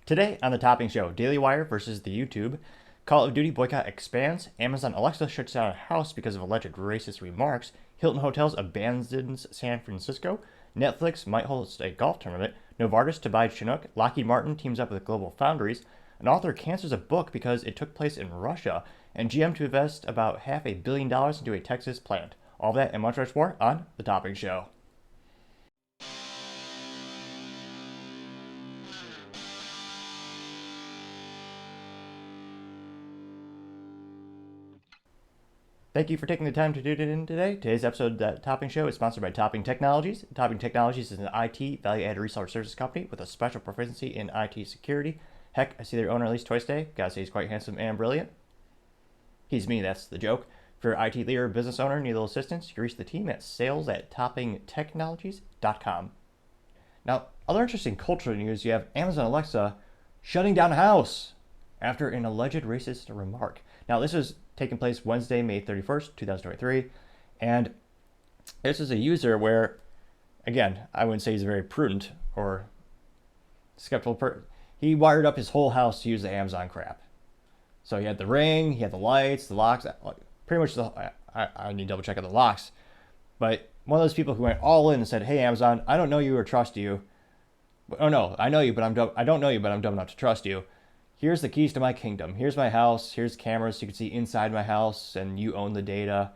Today on the Topping Show, Daily Wire versus the YouTube, Call of Duty boycott expands, Amazon Alexa shuts down a house because of alleged racist remarks, Hilton Hotels abandons San Francisco, Netflix might host a golf tournament, Novartis to buy Chinook, Lockheed Martin teams up with Global Foundries, an author cancels a book because it took place in Russia, and GM to invest about $500 million into a Texas plant. All that and much more on the Topping Show. Thank you for taking the time to tune in today. Today's episode of the Topping Show is sponsored by Topping Technologies. Topping Technologies is an IT value-added reseller services company with a special proficiency in IT security. Heck, I see their owner at least twice a day. Gotta say he's quite handsome and brilliant. He's me, that's the joke. For your IT leader or business owner need a little assistance, you can reach the team at sales@toppingtechnologies.com. Now, other interesting cultural news, you have Amazon Alexa shutting down a house after an alleged racist remark. Now, this is taking place Wednesday, May 31st, 2023. And this is a user where, again, I wouldn't say he's a very prudent or skeptical person. He wired up his whole house to use the Amazon crap. So he had the ring, he had the lights, the locks, pretty much I need to double check on the locks. But one of those people who went all in and said, "Hey, Amazon, I don't know you or trust you. Oh no, I know you, but I don't know you, but I'm dumb enough to trust you. Here's the keys to my kingdom. Here's my house. Here's cameras so you can see inside my house, and you own the data.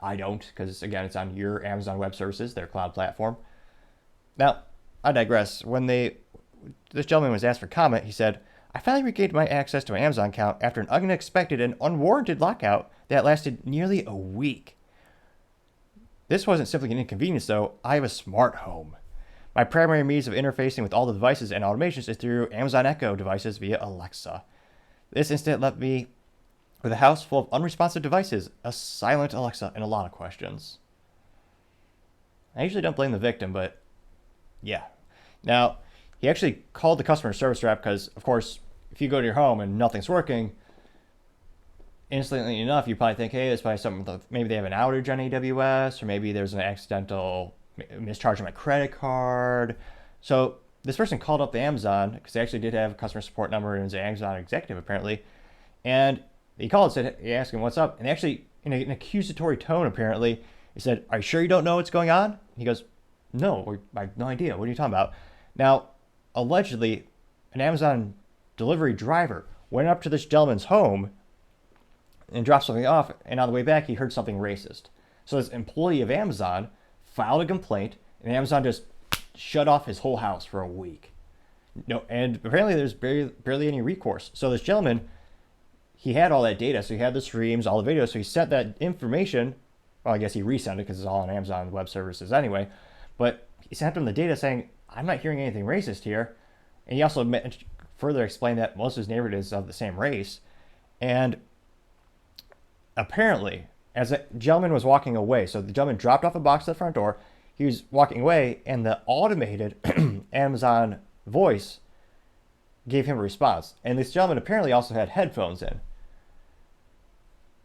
I don't, because again, it's on your Amazon Web Services, their cloud platform." Now, I digress. When this gentleman was asked for comment, he said, "I finally regained my access to my Amazon account after an unexpected and unwarranted lockout that lasted nearly a week. This wasn't simply an inconvenience, though. I have a smart home. My primary means of interfacing with all the devices and automations is through Amazon Echo devices via Alexa. This incident left me with a house full of unresponsive devices, a silent Alexa, and a lot of questions." I usually don't blame the victim, but yeah. Now, he actually called the customer service rep because, of course, if you go to your home and nothing's working, instantly enough, you probably think, hey, it's probably something, maybe they have an outage on AWS, or maybe there's an accidental mischarging my credit card. So this person called up the Amazon because they actually did have a customer support number and was an Amazon executive apparently. And he called and said, he asked him what's up. And actually, in an accusatory tone, apparently, he said, "Are you sure you don't know what's going on?" He goes, "No, I have no idea. What are you talking about?" Now, allegedly, an Amazon delivery driver went up to this gentleman's home and dropped something off. And on the way back, he heard something racist. So this employee of Amazon filed a complaint, and Amazon just shut off his whole house for a week. No, and apparently there's barely any recourse. So this gentleman, he had all that data, so he had the streams, all the videos, so he sent that information. Well, I guess he resent it because it's all on Amazon Web Services anyway. But he sent him the data saying, "I'm not hearing anything racist here." And he also further explained that most of his neighborhood is of the same race. And apparently, as a gentleman was walking away, so the gentleman dropped off a box at the front door, he was walking away, and the automated Amazon voice gave him a response. And this gentleman apparently also had headphones in.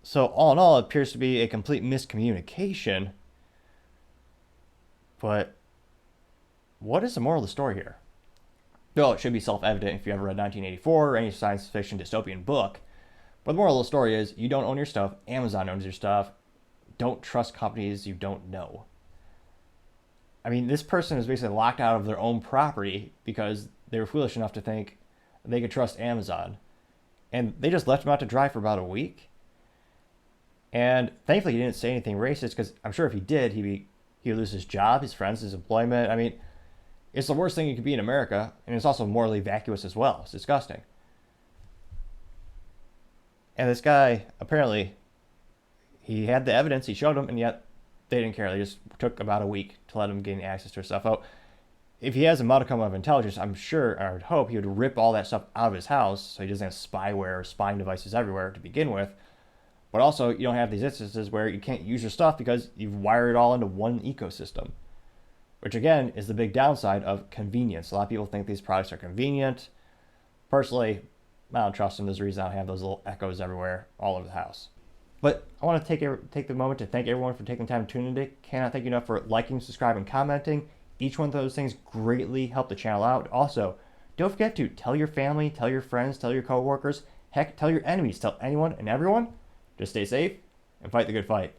So all in all, it appears to be a complete miscommunication. But what is the moral of the story here? Well, it should be self-evident if you ever read 1984 or any science fiction dystopian book. But the moral of the story is, you don't own your stuff. Amazon owns your stuff. Don't trust companies you don't know. I mean, this person is basically locked out of their own property because they were foolish enough to think they could trust Amazon. And they just left him out to dry for about a week. And thankfully, he didn't say anything racist, because I'm sure if he did, he would lose his job, his friends, his employment. I mean, it's the worst thing you could be in America, and it's also morally vacuous as well. It's disgusting. And this guy, apparently, he had the evidence, he showed them, and yet they didn't care. They just took about a week to let him gain access to his stuff. Oh, if he has a modicum of intelligence, I'm sure, or I would hope, he would rip all that stuff out of his house so he doesn't have spyware or spying devices everywhere to begin with. But also, you don't have these instances where you can't use your stuff because you've wired it all into one ecosystem, which again is the big downside of convenience. A lot of people think these products are convenient. Personally, I don't trust them. There's a reason I don't have those little echoes everywhere, all over the house. But I want to take the moment to thank everyone for taking time to tune in today. Cannot thank you enough for liking, subscribing, commenting. Each one of those things greatly help the channel out. Also, Don't forget to tell your family, tell your friends, tell your coworkers, heck, tell your enemies, tell anyone and everyone. Just stay safe and fight the good fight.